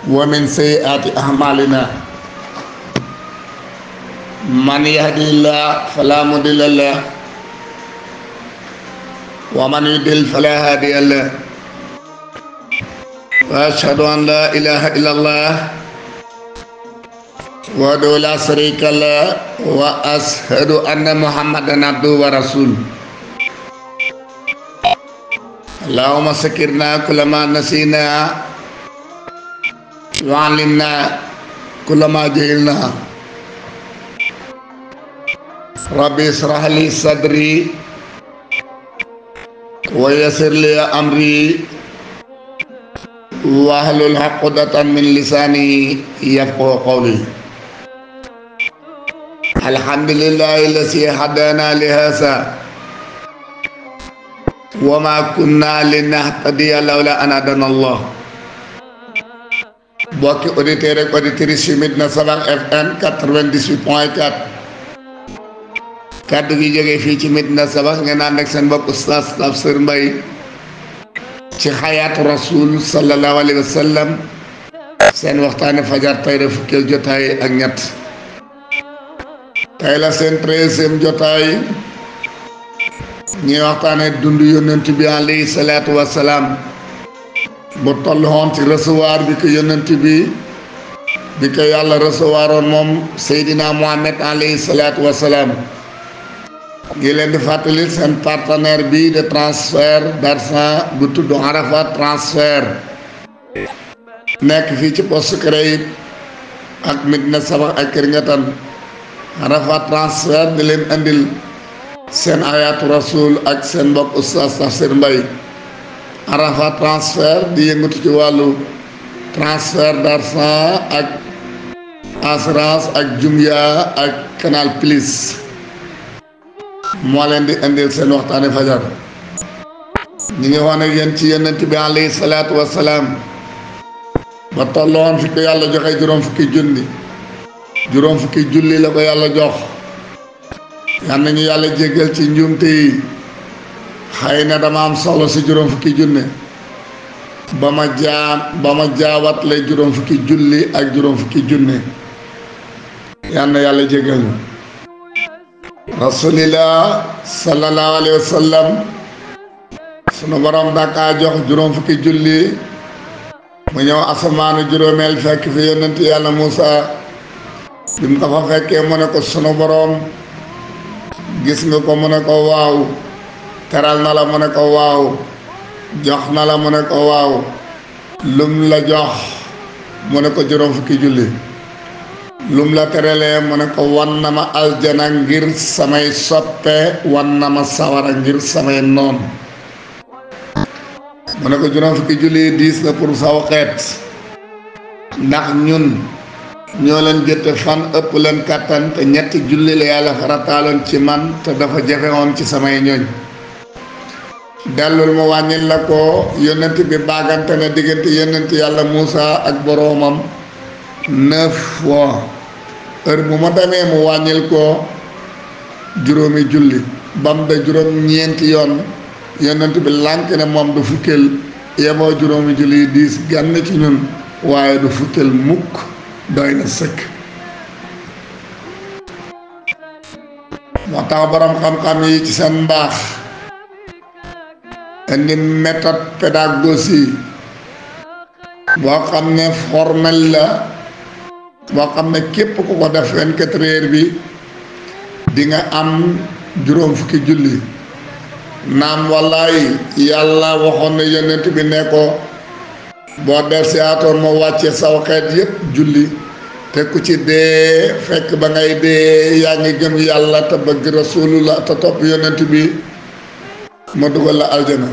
ومن سيئات أعمالنا من يهدي الله فلا مضل له ومن يضلل فلا هادي له وأشهد أن لا إله إلا الله وحده لا شريك له وأشهد أن محمدا عبده ورسوله اللهم ذكرنا كل ما نسينا وعلمنا كل ما جهلنا ربي اشرح لي صدري ويسر لي أمري واحلل عقدة من لساني يفقهوا قولي الحمد لله الذي هدانا لهذا وما كنا لنهتدي لولا أن هدانا الله mbokki auditeurs ak auditrices yu Médina Sabakh FM 98.4 kaddu gi jógee fii ci Médina Sabakh ngeen ànd ak seen mbokk Oustaz Tafsir Mbaye ci xayaatu rasul sallallahu alayhi wa sallam seen waxtaane fajar tey la fukkeel jotaay ak ñett tey la seen 13e jotaay ñuy waxtaane dund yonent bi alayhi salaatu wa salaam bu toll woon ci recevoir bi ko yonent bi ko yàlla recevoir woon moom Seydina Mohamed alayhi salaatu wa salaam ngi leen di fàttali seen partenaire bi de transfert d'argent bu tudd Arafat transfert nekk fii ci poste CREI ak Médina Sabakh ak Kër Ñatan Arafat transfert di leen andil seen ayaatu rasul ak seen mbokk Oustaz Tafsir Mbaye Arafat transfert di yëngatu ci wàllu transfert d'argent ak assurance ak Jumia ak Canal Plus moo leen di indil seen waxtaane fajar ñi ngi wax ak yéen ci yonent bi alayhi salaatu wa salaam ba tolloon fi ko yàlla joxe juróom fukki julli la ko yàlla jox yal nañu yàlla jéggal ci njuumte yi xëy na dama am solo si juróom fukki junne ba ma jaawat lay juróom fukki julli ak juróom fukki junne yal na yàlla jéggal ñu rasulillah sallallahu alayhi wa sallam sunu borom dakaa jox juróom fukki julli mu ñëw asamaanu juróomeel fekk fi yonent yàlla Muusa bi mu ko fa fekkee mu ne ko sunu borom gis nga ko mu ne ko waaw teral na la mu ne ko waaw jox na la mu ne ko waaw lum la jox mu ne ko juróom fukki julli lum la teralee mu ne ko wan na ma aljana ngir samay soppe wan na ma sawara ngir samay noon mu ne ko juróom fukki julli diis na pour saw xeet ndax ñun ñoo leen gëtte fan ëpp leen kàttan te ñetti julli la yàlla farataaloon ci man te dafa jafe woon ci samay ñooñ dellul mu wàññil la ko yonent bi baagante na diggante yonent yàlla Muusa ak boroomam 9 fois heure bu ma demee mu wàññil ko juróomi julli bam de juróom ñeenti yoon yonent bi lànk ne moom du fukkeel yemoo juróomi julli yi diis gann ci ñun waaye du fukkeel mukk doy na sëkk moo tax borom xam-xam yi ci seen mbaax indi méthode pédagogie boo xam ne formel la boo xam ne képp ku ko def 24 heures bi di nga am juróom fukki julli naam wallaay yàlla waxoon na yonent bi ne ko boo del si aatoon moo wàcce saw xeet yépp julli te ku ci dee fekk ba ngay dee yaa ngi gëm yàlla te bëgg rasulullah te topp yonent bi ma dugal la aljana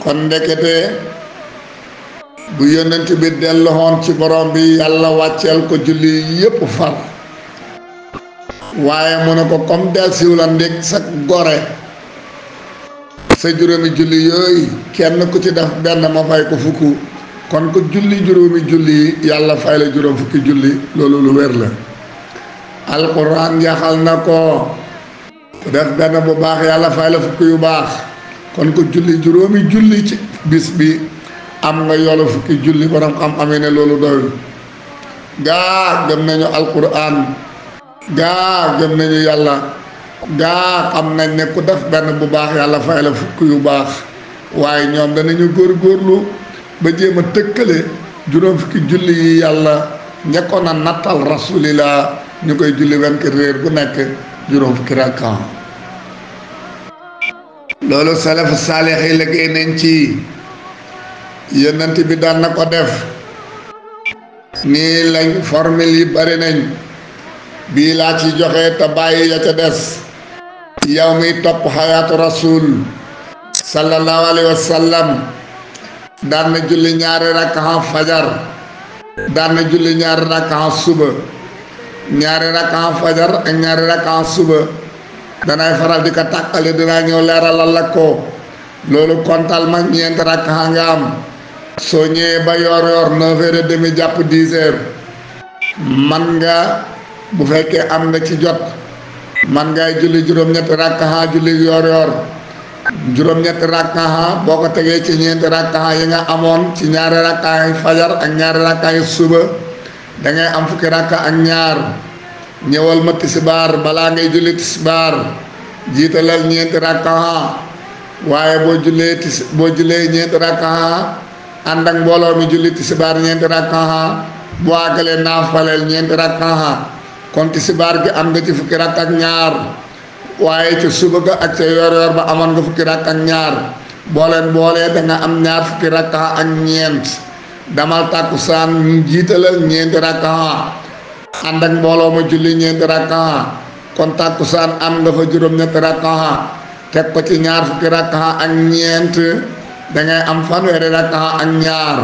kon ndekete bu yonent bi delloon ci borom bi yàlla wàcceel ko julli yépp far waaye mu ne ko comme del siw la ndég sa gore sa juróomi julli yooyu kenn ku ci def benn ma fay ko fukk kon ko julli juróomi julli yàlla fay la juróom fukki julli loolu lu wér la alquran yaxal na ko ku def benn bu baax yàlla fay la fukk yu baax kon ko julli juróomi julli ci bis bi am nga yoolu fukki julli. borom xam-xamee ne loolu doyul. gaa gëm nañu alquran, gaa gëm nañu yàlla, gaa xam nañ ne ku def benn bu baax yàlla fay la fukki yu baax, waaye ñoom danañu góorgóorlu ba jéem a tëkkale juróom fukki julli yi yàlla njëkkoon a nattal rasulillah ñu koy julli 24 heures bu nekk juróom fukki rakka. loolu salafu saalix yi liggéey nañ ci, yonent bi daan na ko def. nii lañ formule yi bari nañ, bii laa ci joxe te bàyyi ya ca des. yow mi topp xayaatu rasul sallallahu alayhi wa sallam daan na julli ñaari rakka fajar, daan na julli ñaari rakka suba. ñaari rakka fajar ak ñaari rakka suba danay faral di ko tàqale, dinaa ñëw leeralal la ko. loolu kontal ma ñeenti rakka nga am. soo ñëwee ba yor 9h30 jàpp 10h man nga, bu fekkee am nga ci jot, man ngay julli juróom-ñetti rakka julli yor juróom-ñetti rakka boo ko tegee ci ñeenti rakka yi nga amoon ci ñaari rakka yi fajar ak ñaari rakka yi suba da ngay am fukki rakka ak ñaar. ñëwal ma tisbaar, balaa ngay julli tisbaar jiitalal ñeenti rakka, waaye boo jullee ñeenti rakka ànd ak mbooloo mi julli tisbaar ñeenti rakka, boo àggalee naafaleel ñeenti rakka. kon tisbaar gi am nga ci fukki rakka ak ñaar, waaye ci suba ga ak ca yor ba amoon nga fukki rakka ak ñaar. boo leen boolee da nga am ñaar fukki rakka ak ñeent. damal tàkkusaan ñu jiitalal ñeenti rakka ànd ak mbooloo ma julli ñeenti rakka, kon tàkkusaan am nga fa juróom-ñetti rakka teg ko ci ñaar fukki rakka ak ñeent, da ngay am fanweeri rakka ak ñaar.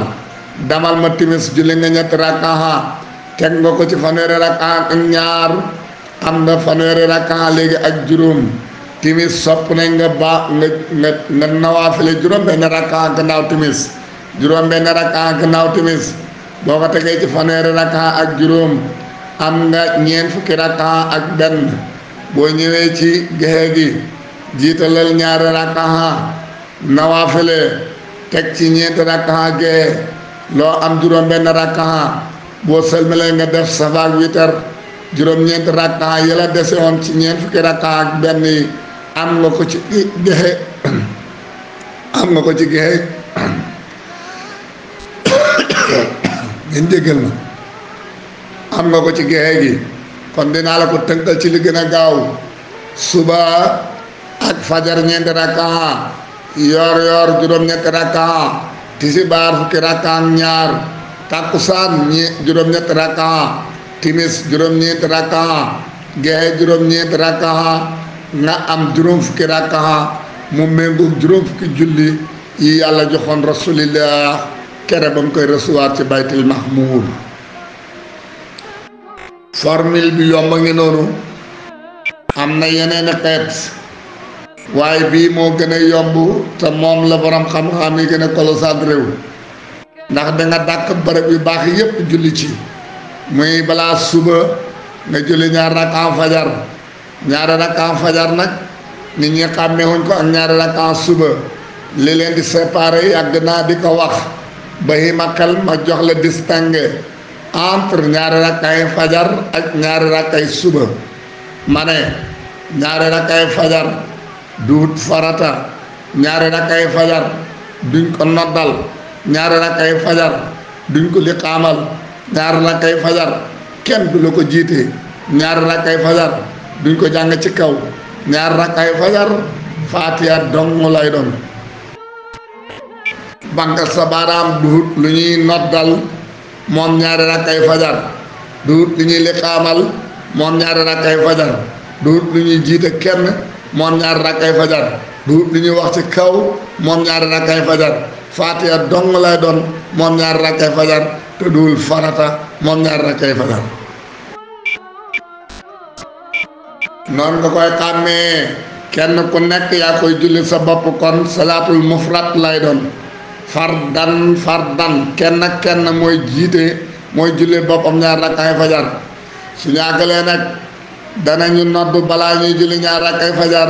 damal ma timis julli nga ñetti rakka teg nga ko ci fanweeri rakka ak ñaar, am nga fanweeri rakka léegi ak juróom. timis sopp nañ nga nawaafile juróom benn rakka gannaaw timis, juróom benn rakka gannaaw timis. boo ko tegee ci fanweeri rakka ak juróom am nga ñeent fukki rakka ak benn. boo ñëwee ci gexe gi jiitalal ñaari rakka nawaafile teg ci ñeenti rakka gexe, loo am juróom benn rakka. boo sëlmalee nga def safaak witar, juróom-ñeenti rakka yi la dese woon ci ñeent fukki rakka ak benn yi am nga ko ci gexe am nga ko ci gexe ngeen jéggal ma, am nga ko ci gexe gi. kon dinaa la ko tënkal ci li gën a gaaw. suba ak fajar ñeenti rakka, yor juróom-ñetti rakka, tisbaar fukki rakka ak ñaar, takkusaan juróom-ñetti rakka, timis juróom-ñeenti rakka, gexe juróom-ñeenti rakka, nga am juróom fukki rakka mu méngoog juróom fukki julli yi yàlla joxoon rasulillah kere ba mu koy recevoir ci baytil mahmur. formule bi yomb ngi noonu. am na yeneen xeet, waaye bii moo gën a yomb te moom la borom xam-xam yi gën a concentré wu, ndax da nga dàkk bërëb yu baax yépp julli ci. muy balaa suba nga julli ñaar rakka fajar. ñaari rakka fajar nag nit ñi xàmmewuñ ko ak ñaari rakka suba. li leen di séparé yàgg naa di ko wax ba himakal ma jox la distingué entre ñaari rakkay fajar ak ñaari rakkay suba. ma ne ñaari rakkay fajar duut farata, ñaari rakkay fajar duñ ko noddal, ñaari rakkay fajar duñ ko liqaamal, ñaari rakkay fajar kenn du la ko jiite, ñaari rakkay fajar duñ ko jàng ci kaw, ñaari rakkay fajar faatiha dong lay doon. banque sa baaraam duut lu ñuy noddal moom ñaari rakkay fajar, duut lu ñuy liqaamal moom ñaari rakkay fajar, duut lu ñuy jiite kenn moom ñaari rakkay fajar, duut lu ñuy wax ci kaw moom ñaari rakkay fajar. faatiha dong lay doon moom ñaari rakkay fajar te duul farata moom ñaari rakkay fajar. noonu nga koy xàmmee, kenn ku nekk yaa koy julli sa bopp, kon salaatul mufrad lay doon. fardan kenn ak kenn mooy jiite, mooy julli boppam ñaar rakkay fajar. su ñu àggalee nag danañu nodd balaa ñuy julli ñaar rakkay fajar,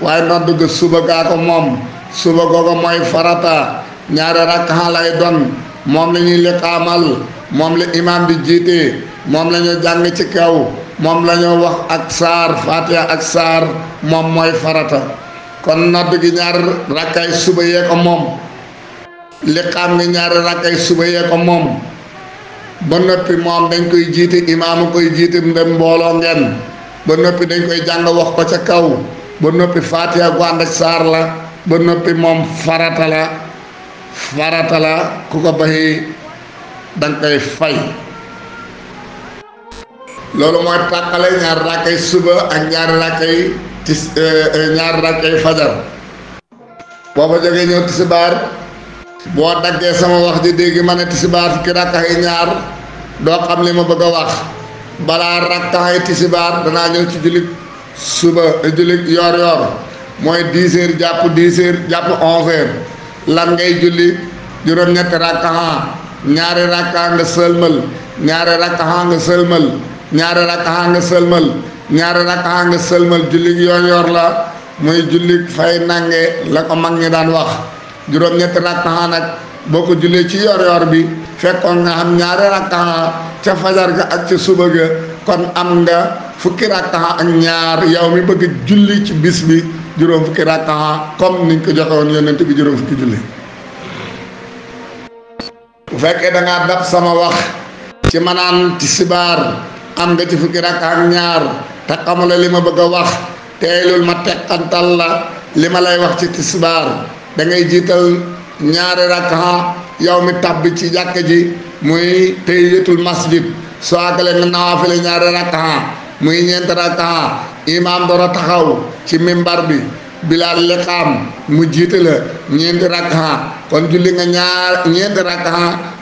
waaye nodd ga suba gaa ko moom suba googa mooy farata ñaari rakka lay doon moom la ñuy liqaamal moom la imaam di jiite moom la ñu jàng ci kaw moom la ñu wax ak saar fatiha ak saar moom mooy farata kon nodd gi ñaari rakkay suba yee ko moom liqaam gi ñaari rakkay suba yee ko moom ba noppi moom dañ koy jiite imaam koy jiite ndem mbooloo ngeen ba noppi dañ koy jàng wax ko ca kaw ba noppi fatiha gu ànd ak saar la ba noppi moom farata la ku ko baxi danga koy fay loolu mooy tàqale ñaari rakkay suba ak ñaari rakkay fajar boo fa jógee ñëw tisbaar boo daggee sama wax ji dégg ma ne tisbaar fukki rakka yi ñaar doo xam li ma bëgg a wax balaa rakka yi tisbaar danaa ñëw ci jullit suba jullit yor mooy 10 heures jàpp 10 heures jàpp 11 heures lan ngay julli juróom-ñetti rakka ñaari rakka nga sëlmal ñaari rakka nga sëlmal ñaari rakka nga sëlmal ñaari rakka nga sëlmal jullit yor la muy jullit fay nange la ko mag ñi daan wax juróom-ñetti rakka nag boo ko jullee ci yor bi fekkoon nga xam ñaari rakka ca fajar ga ak ca suba ga kon am nga fukki rakka ak ñaar yow mi bëgg julli ci bis bi juróom fukki rakka comme niñ ko joxe woon yonent bi juróom fukki julli bu fekkee da ngaa dab sama wax ci manaan tisbaar am nga ci fukki rakka ak ñaar te xamula li ma bëgg a wax teelul ma teqantal la li ma lay wax ci tisbaar da ngay jiital ñaari rakka yow mi tàbbi ci jàkka ji muy tahiyatul masjid soo àggale nga nawaafile ñaari rakka muy ñeenti rakka imaam door a taxaw ci mimbar bi bilaal liqaam mu jiite la ñeenti rakka kon julli nga ñeenti rakka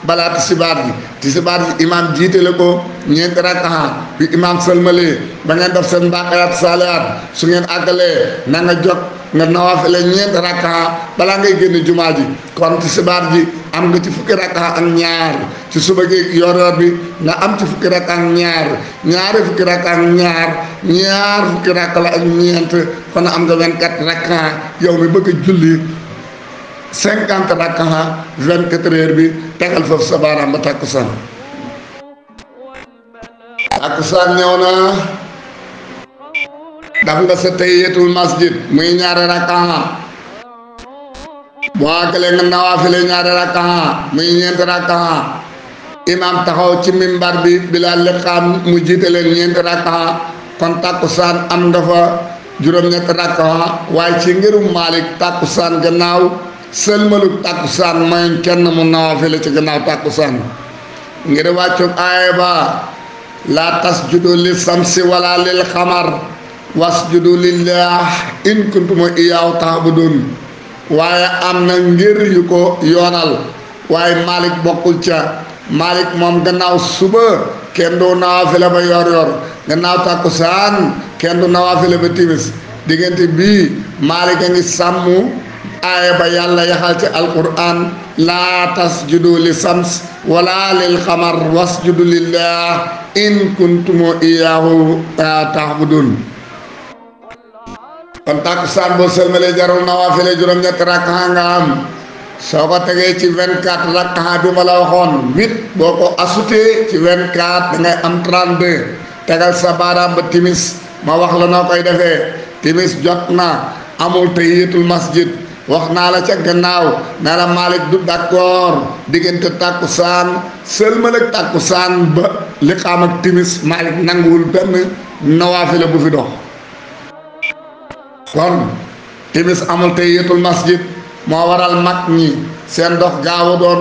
balaa tisbaar ji imaam jiite la ko ñeenti rakka bi imaam sëlmalee ba ngeen def seen baaqiyaat saalihaat su ngeen àggalee na nga jog nga nawaafile ñeenti rakka balaa ngay génn jumaa ji kon tisbaar ji am nga ci fukki rakka ak ñaar ci suba gi yor bi nga am ci fukki rakka ak ñaari fukki rakka ak ñaar fukki rakka la ak ñeent kon am nga 24 rakka yow mi bëgg a julli 50 rakka 24 heures bi tegal foofu sa baaraam ba takkusaan ñëw na daf nga sa tahiyatul masjid muy ñaari rakka boo àggalee nga nawaafile ñaari rakka muy ñeenti rakka imaam taxaw ci mimbar bi bilaal liqaam mu jiite leen ñeenti rakka kon takkusaan am nga fa juróom-ñetti rakka waaye ci ngirum Maalik takkusaan gannaaw sëlmalu takkusaan mayoon kenn mu nawaafile ci gannaaw takkusaan ngir wàccug aaya ba laa tasjudu li samsi wala lil xamar wasjudu lillah in kuntum iyaahu ta'budun waaye am na ngir yu ko yoonal waaye Malik bokkul ca Malik moom gannaaw suba kenn du nawaafile ba yor gannaaw takkusaan kenn du nawaafile ba timis diggante bii Malik a ngi sàmm aaya ba yàlla yaxal ci alquran laa tasjudu li sams wala lil xamar wasjudu lillah in kuntum iyaahu ta'budun kon takkusaan boo sëlmalee jarul nawaafile juróom-ñetti rakka nga am soo ko tegee ci 24 rakka bi ma la waxoon 8 boo ko asutee ci 24 da ngay am 32 tegal sa baaraam ba timis ma wax la noo koy defee timis jot na amul tahiyatul masjid wax naa la ca gannaaw nee na Malik du d'accord diggante takkusaan sëlmal ak takkusaan ba liqaam ak timis Malik nanguwul benn nawaafile bu fi dox kon timis amul tahiyatul masjid moo waral mag ñi seen dox gaaw a doon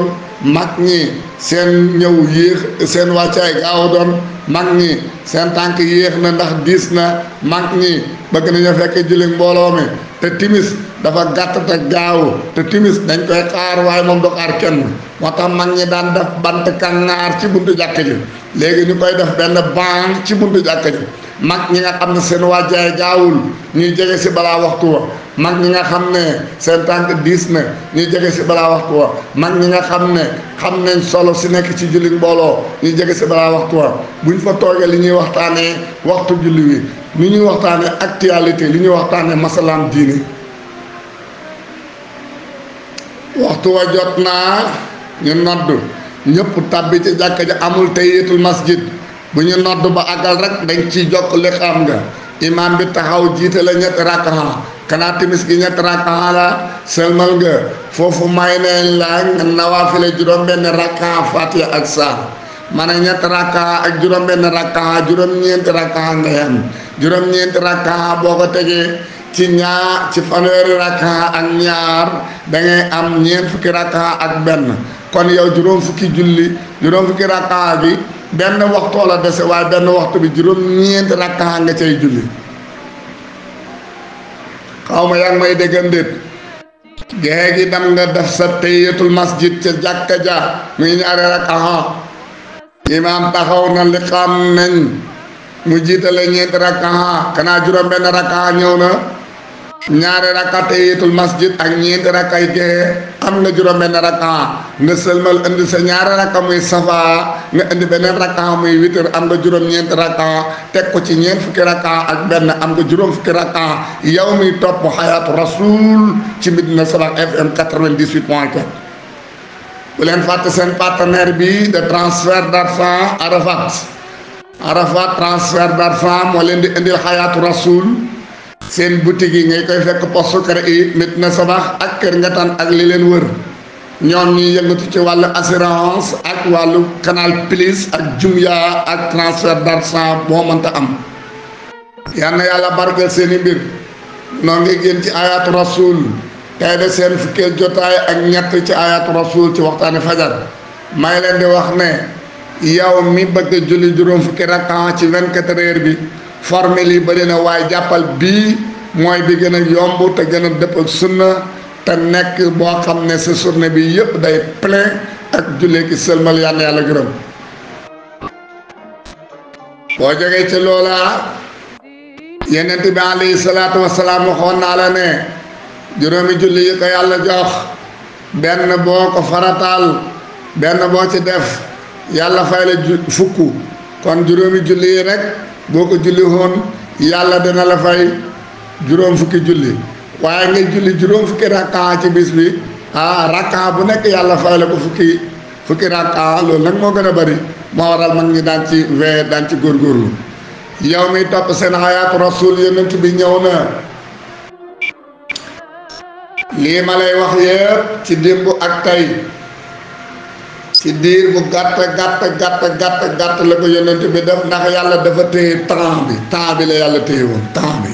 mag ñi seen ñëw yéex seen wàccaay gaaw a doon mag ñi seen tànk yéex na ndax diis na mag ñi bëgg nañu fekk julli mbooloo mi te timis dafa gàtt te gaaw te timis dañ koy xaar waaye moom du xaar kenn moo tax mag ñi daan def bant kangaar ci buntu jàkk ji léegi ñu koy def benn banc ci buntu jàkk ji mag ñi nga xam ne seen wàccaay gaawul ñuy jege si balaa waxtu wa mag ñi nga xam ne seen tànk diis na ñuy jege si balaa waxtu wa mag ñi nga xam ne xam nañ solo si nekk ci julli mbooloo ñuy jege si balaa waxtu wa buñ fa toogee li ñuy waxtaanee waxtu julli wi li ñuy waxtaanee actualité li ñuy waxtaanee masalaam diini waxtu wa jot naa ñu nodd ñëpp tabbi ci jàkka ja amul tahiyatul masjid bu ñu nodd ba àggal rek dañ ci jokk li xam nga imam bi taxaw jiite la ñetti rakkaa kanaa timis gi ñetti rakkaa la sëlmal nga foofu may neen la nga nawaafile juróom-benn rakkaa fatiha ak saar ma ne ñetti rakkaa ak juróom-benn rakkaa juróom-ñeenti rakkaa nga yam juróom-ñeenti rakkaa boo ko tegee ci fanweeri rakkaa ak ñaar da ngay am ñeent fukki rakkaa ak benn kon yow juróom fukki rakkaa bi benn waxtoo la dese waaye benn waxtu bi juróom-ñeenti rakkaa nga cay julli xaw ma yaa ngi may déggam déet géej gi dem nga def sa tahiyatul masjid ca jàkka ja muy ñaari rakkaa imaam taxaw na li xam nañ mu jiitale ñeenti rakkaa kanaa juróom-benn rakkaa ñëw na ñaari rakka tahiyatul masjid ak ñeenti rakka yi géej am nga juróom-benn rakka nga sëlmal indi sa ñaari rakka muy safa nga indi beneen rakka muy witr am nga juróom-ñeenti rakka teg ko ci ñeent fukki rakka ak benn am nga juróom fukki rakka yow mi topp Hayatou Rassoul ci Médina Sabakh FM 98.4 bu leen fàtte seen partenaire bi de transfert d'argent Arafat transfert d'argent moo leen di indil Hayatou Rassoul seen boutique yi ngay koy fekk poste kër yi Médina Sabakh ak Kër Ngataan ak li leen wër ñoom ñuy yëngatu ci wàllu assurance ak wàllu Canal Plus ak Jumya ak transfert d'argent boo mënta am yal na yàlla barkeel seen i mbir noo ngi génn ci Hayatou Rassoul tey de seen fukkeel jotaay ak ñett ci Hayatou Rassoul ci waxtaani fajar may leen di wax ne yow mi bëgg julli juróom fukki rakkaa ci 24 heures bi formule yi bëri na waaye jàppal bii mooy bi gën a yomb te gën a dëpp ak sunna te nekk boo xam ne sa journée bi yëpp day plein ak jullee ki sëlmal yàlla yàlla gërëm boo jógee ci loola yenent bi alayhi salaatu wasalaam waxoon naa la ne juróomi julli yi ko yàlla jox benn boo ko farataal benn boo ci def yàlla fay la fukk kon juróomi julli yi rek boo ko julli woon yàlla dina la fay juróom fukki julli waaye nga julli juróom fukki rakka ci bis bi rakka bu nekk yàlla fay la ko fukki rakka loolu nag moo gën a bari moo waral mag ñi daan ci veye daan ci góorgóorlu yow mi topp seen Hayatou Rassoul yonent bi ñëw na lii ma lay wax yëpp ci démb ak tey ci diir bu gàtt la ko yonent bi def ndax yàlla dafa téye temps bi la yàlla téye woon temps bi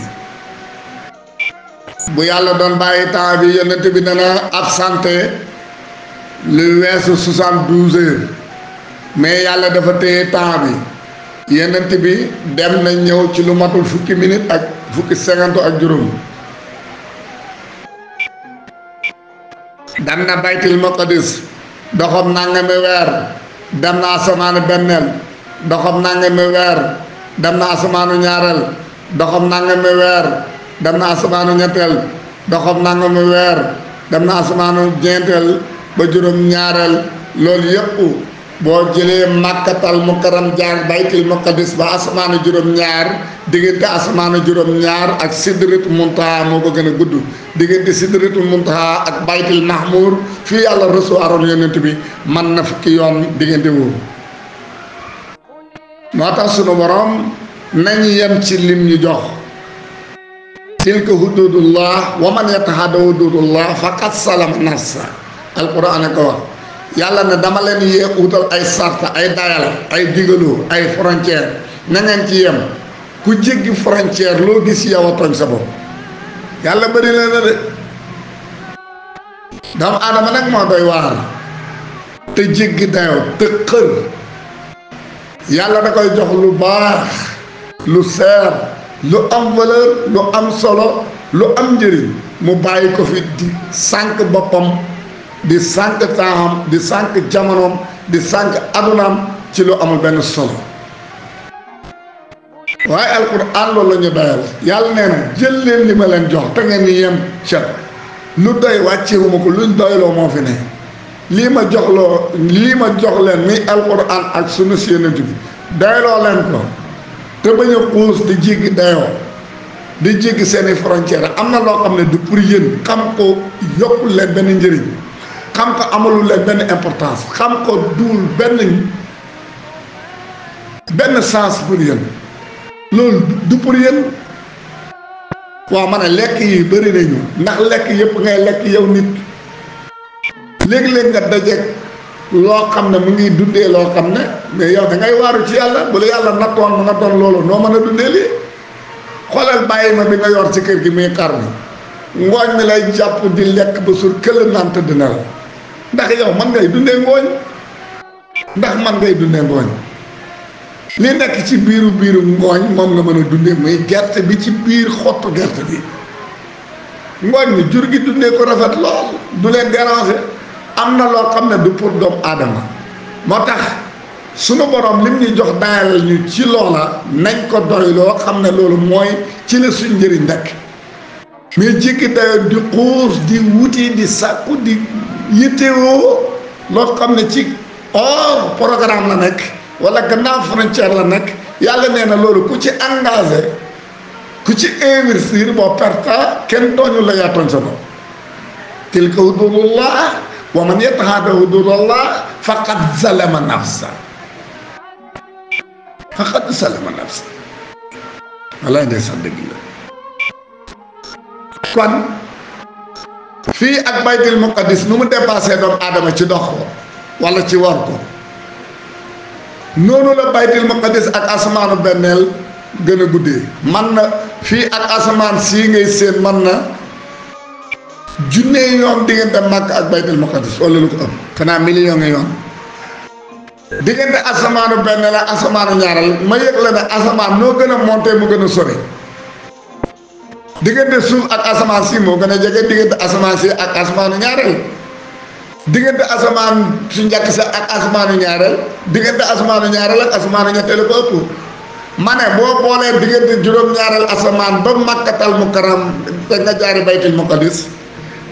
bu yàlla doon bàyyi temps bi yonent bi dana absenté lu weesu 72 heures mais yàlla dafa téye temps bi yonent bi dem na ñëw ci lu matul fukki minute ak fukki seconde ak juróom dem na baytil maqdis doxam nangami weer dem na asamaanu benneel doxam nangami weer dem na asamaanu ñaareel doxam nangami weer dem na asamaanu ñetteel doxam nangami weer dem na asamaanu ñeenteel ba juróom ñaareel loolu yëpp boo jëlee màkkatal mukarram jaar baytil maqdis ba asamaanu juróom ñaar diggante asamaanu juróom ñaar ak sidratul muntaha moo ko gën a gudd diggante sidratul muntaha ak baytil mahmur fii yàlla recevoiroon yonent bi man na fukki yoon diggante woowu moo tax sunu borom nañu yem ci lim ñu jox tilka hududullah wa man yatahadda hududullah faqad salama nafsa alquran a ko wax yàlla ne dama leen yee utal ay sarta ay dayal ay digaloo ay frontière na ngeen ci yem ku jéggi frontière loo gis yow a tooñ sa bopp yàlla bëri na de doomu aadama nag moo doy waar te jéggi dayoo te xër yàlla da koy jox lu baax lu seer lu am valeur lu am solo lu am njëriñ mu bàyyi ko fi di sànq boppam di sànq taam di sànq jamonoom di sànq adunaam ci lu amul benn solo waaye alquran loolu la ñu doyal yàlla nee na jël leen li ma leen jox te ngeen ni yem ca lu doy wàccewuma ko luñ doyloo moo fi ne lii ma jox leen muy alquran ak sunu yonent bi doyloo leen ko te bañ a xuus di jéggi dayoo di jéggi seeni frontière am na loo xam ne du pour yéen xam ko yokkul leen benn njëriñ xam ko amalu leen benn importance xam ko duul benn sens pour yéen loolu du pour yéen. waaw ma ne lekk yi bëri nañu ndax lekk yëpp ngay lekk yow nit léegi-léeg nga dajeeg loo xam ne mu ngi dundee loo xam ne mais yow da ngay waaru ci yàlla bu la yàlla nattoon mu nga doon loolu noo mën a dundee lii xoolal bàyyi ma bi nga yor ci kër gi muy xar mi ngooñ mi lay jàpp di lekk ba sur këll naan tëdd na la ndax yow man ngay dundee ngooñ ndax man ngay dundee ngooñ li nekk ci biiru ngooñ moom nga mën a dundee muy gerte bi ci biir xottu gerte bi ngooñ mi jur gi dundee ko rafet lool du leen déranger am na loo xam ne du pour doomu aadama moo tax sunu borom lim ñu jox dayal ñu ci loola nañ ko doy loo xam ne loolu mooy ci la suñ njëriñ nekk mais jékki dayo di xuus di wuti di sàkku di yittewoo loo xam ne ci hors programme la nekk wala gannaaw frontière la nekk yàlla nee na loolu ku ci engagé ku ci investir boo perta kenn tooñu la yaa tooñ sa bopp tilka hududullah wa man yataada hududallah faqad zalama nafsa walaay ndey sax dëgg la kon fii ak baytul muqaddis nu mu dépassé doomu aadama ci dox ko wala ci war ko noonu la baytul muqaddis ak asamaanu benneel gën a guddee man na fii ak asamaan sii ngay seen man na junne yoon diggante Makka ak baytul muqaddis wala lu ko ëpp xanaa million nga yoon diggante asamaanu benneel ak asamaanu ñaareel ma yëg la ne asamaan noo gën a monté mu gën a sori diggante suuf ak asamaan si moo gën a jege diggante asamaan si ak asamaanu ñaareel diggante asamaan su njëkk sa ak asamaanu ñaareel diggante asamaanu ñaareel ak asamaanu ñetteelu ko ëpp ma ne boo boolee diggante juróom-ñaareel asamaan ba makkatal mukarram te nga jaari baytul muqaddis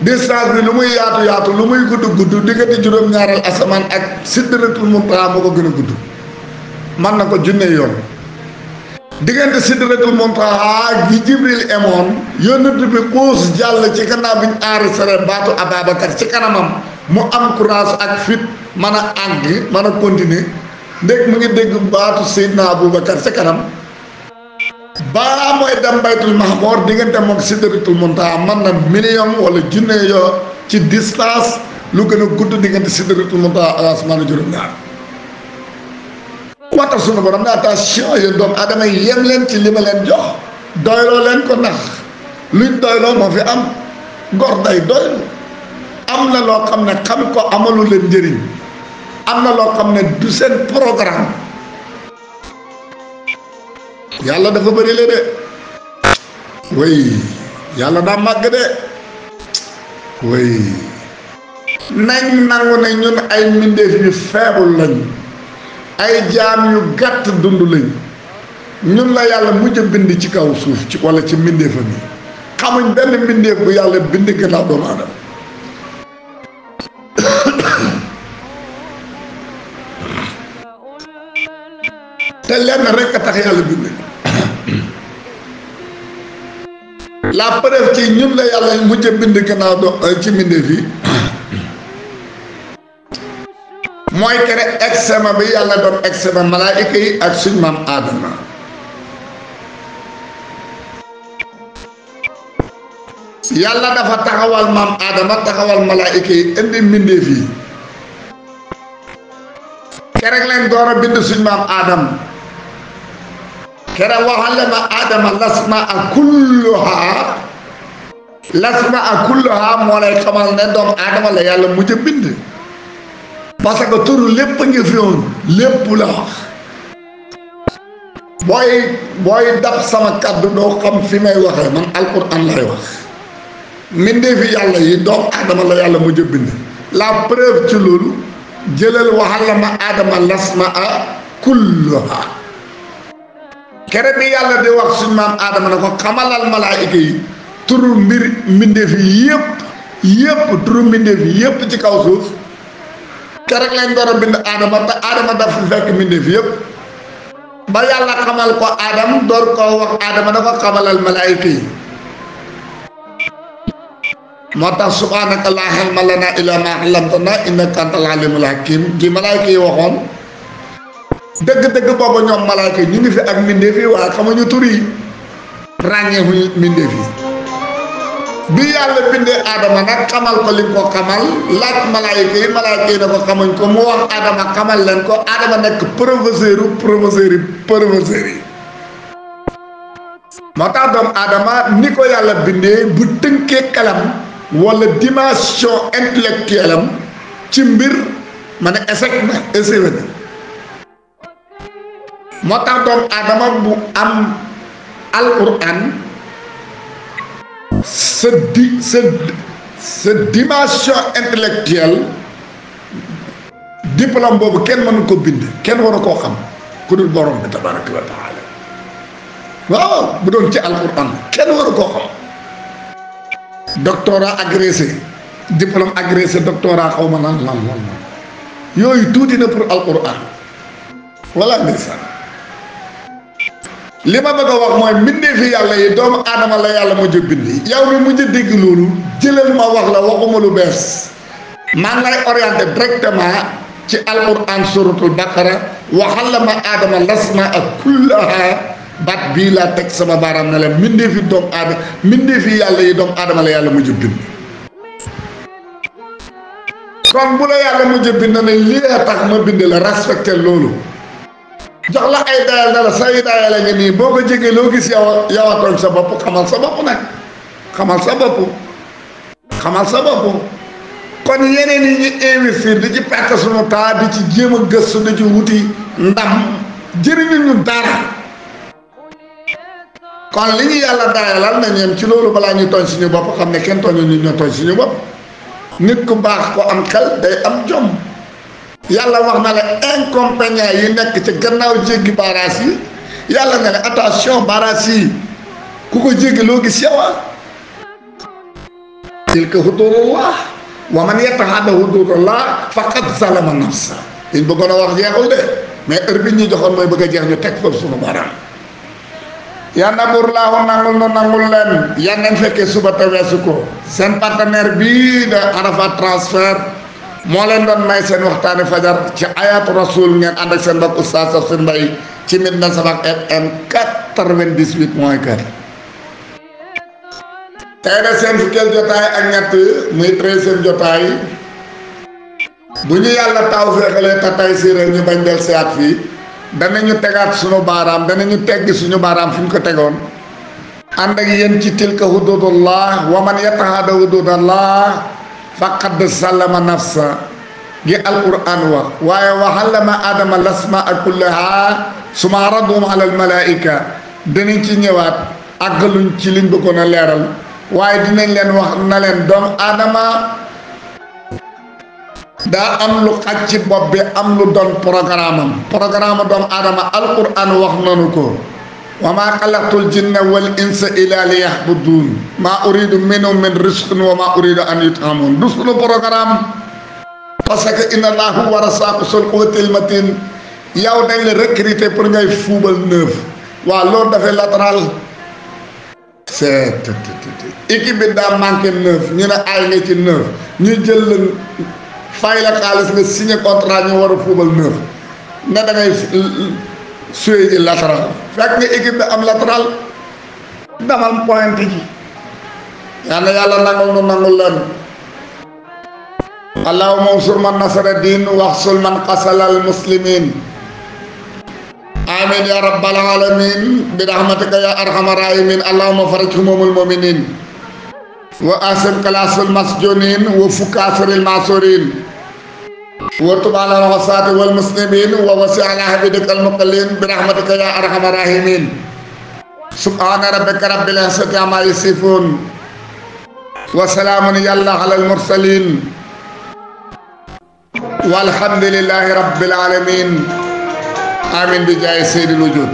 distance bi lu muy yaatu yaatu lu muy gudd gudd diggante juróom-ñaareel asamaan ak sidratul muntaha moo ko gën a gudd man na ko junne yoon diggante sidratul muntaha gi jibril emoon yónnent bi xuus jàll ci gannaaw bi ñu enregistré baatu Ababacar ci kanamam mu am courage ak fit mën a àgg mën a continuer ndég mu ngi dégg baatu Seydina Aboubacar ci kanam baa mooy dem baytul mahmour diggante moom sidratul muntaha mën na million wala junne yoo ci distance lu gën a gudd diggante sidratul muntaha ak asmaanu juróom-ñaar moo tax sunu borom ne attention yéen doomu aadama yi yem leen ci li ma leen jox doyloo leen ko ndax luñ doyloo moo fi am gor day doylu am na loo xam ne xam ko amalu leen njëriñ am na loo xam ne du seen programme yàlla dafa bëri le de way yàlla daa màgg de way nañ nangu ne ñun ay mbindeef yu faible lañ ay jaam yu gàtt dund lañ ñun la yàlla mujj a bind ci kaw suuf ci wala ci mbindeefam yi xamuñ benn mbindeef bu yàlla bind gannaaw doomu aadama te lenn rek a tax yàlla bind la preuve ci ñun la yàlla mujj a bind gannaaw ci mbindeef yi mooy kere examen bi yàlla doon examen malaayika yi ak suñ maam aadama yàlla dafa taxawal maam aadama taxawal malaayika yi indi mbindeef yi kere leen door a bind suñ maam aadama kere waxale ma aadama lasma a kulluha moo lay xamal ne doomu aadama la yàlla mujj a bind parce que turu lépp ngi fi woon lépp la wax booy dab sama kàddu doo xam fi may waxee man alquran lay wax mbindeefi yàlla yi doomu aadama la yàlla mujj a bind la preuve ci loolu jëlal waxal ma aadama lasma a kulluha kere bi yàlla di wax suñ maam aadama ne ko xamalal malaayika yi turu mbindeef yi yëpp turu mbindeef yi yëpp ci kaw suuf kerek lañ door a bind aadama te aadama daf fi fekk mbindeef yëpp ba yàlla xamal ko aadam door koo wax aadama da ko xamalal malaayika yi moo tax subhanaka laa ilma lanaa illaa maa allamtanaa innaka antal alimul hakim gi malaayka yi waxoon dëgg-dëgg boobu ñoom malaayka yi ñu ngi fi ak mbindeef yi waaye xamuñu tur yi ràññeefuñu mbindeef yi bi yàlla bindee Adama nag xamal ko li ko xamal laaj malaayka yi ne ko xamuñ ko mu wax Adama xamal leen ko Adama nekk professeur yi moo tax doomu Adama ni ko yàlla bindee bu tënkee xelam wala dimension intellectuelle am ci mbir ma ne échec na échoué na moo tax doomu Adama bu am alquran sa dimension intellectuelle diplôme boobu kenn mënu ko bind kenn waru koo xam ku dul borom bi tabaraka wa taala waaw bu doon ci alquran kenn waru koo xam doctorat agrégé diplôme agrégé doctorat xaw ma nan yooyu tuuti na pour alquran wala ndeysaan li ma bëgg a wax mooy mbindeefi yàlla yi doomu aadama la yàlla mujj bind yow mi mujj dégg loolu jëlal ma wax la waxuma lu bees maa ngi lay orienté directement ci alquran suratul baqara waxal la ma aadama lasmaa kullaha baat bii laa teg sama baaraam ne la mbindeefi doomu aadama mbindeefi yàlla yi doomu aadama la yàlla mujj bind kon bu la yàlla mujj bind ne lii a tax ma bind la respecté loolu jox la ay dayal ne la say dayal a ngi nii boo ko jegee loo gis yow a tooñ sa bopp xamal sa bopp nag xamal sa bopp kon yeneen yi ñu investir di ci perte suñu temps di ci jéem a gëstu di ci wuti ndam jëriñu ñu dara kon li ñu yàlla dayalal na ñeem ci loolu balaa ñuy tooñ suñu bopp xam ne kenn tooñu ñu ñoo tooñ suñu bopp nit ku baax ko am xel day am jom yàlla wax na la inconvénient yi nekk ci gannaaw jéggi baaraas yi yàlla nga ne attention baaraas yi ku ko jéggi loo gis yow tilka hududullah wa man yata'adda hududallah faqad zalama nafsa liñ bëggoon a wax jeexul de mais heure bi ñu joxoon mooy bëgg a jeex ñu teg foofu suñu baaraam yal na buur laahu nangul leen yan nañ fekkee suba te weesu ko seen partenaire bii de Arafat transfert moo leen doon may seen waxtaani fajar ci ayatu rasul ngeen ànd ak seen mbokk Oustaz Tafsir Mbaye ci Medina Sabakh FM 98.4 tey de seen fukkeel jotaay ak ñett muy 13e jotaay bu ñu yàlla taw féexalee te tay siire ñu bañ del siyaat fii danañu tegaat suñu baaraam danañu teggi suñu baaraam fi ñu ko tegoon ànd ak yéen ci tilka hududullah wa man yata'adda hududallah faqad sallama nafsa gi alquran wax waaye waxallama adama lasmaa kullaha suma radum ala almalaika danañ ci ñëwaat àggaluñ ci liñ bëggoon a leeral waaye dinañ leen wax na leen doomu aadama daa am lu xaj ci bopp bi am lu doon programme doomu aadama alquran wax nanu ko wa ma xalaqtul jinna wal insa illa liyahbudun ma uridu minhum min rizqin wa ma uridu an yut'amun du sunu programme parce que inna allahu wa rasaqu sul quwwatil matin yow dañ la recruter pour ngay fuubal neuf waaw loolu dafay latéral c'est équipe bi daa manqué neuf ñu ne ay nga ci neuf ñu jël la fay la xaalis nga signé contrat ñu war a fuubal neuf ne da ngay suyee ji latéral fekk nga équipe bi am latéral damal pointe ji yal na yàlla nangul leen allahumma unsur man nasara din waxsul man qasala al muslimin amin ya rabbal alamin bi rahmatika ya arhamar rahimin allahumma farij humumul mu'minin wa asim kalasul masjunin wa fukasiril masurin wa tub ala wasati wal muslimin wa wasi ala habidika al muqallin bi rahmatika ya arhamar rahimin subhana rabbika rabbil izzati amma yasifun wa salamun yàlla ala al mursalin walhamdulillahi rabbil alamin amin bi jaay seydil wujud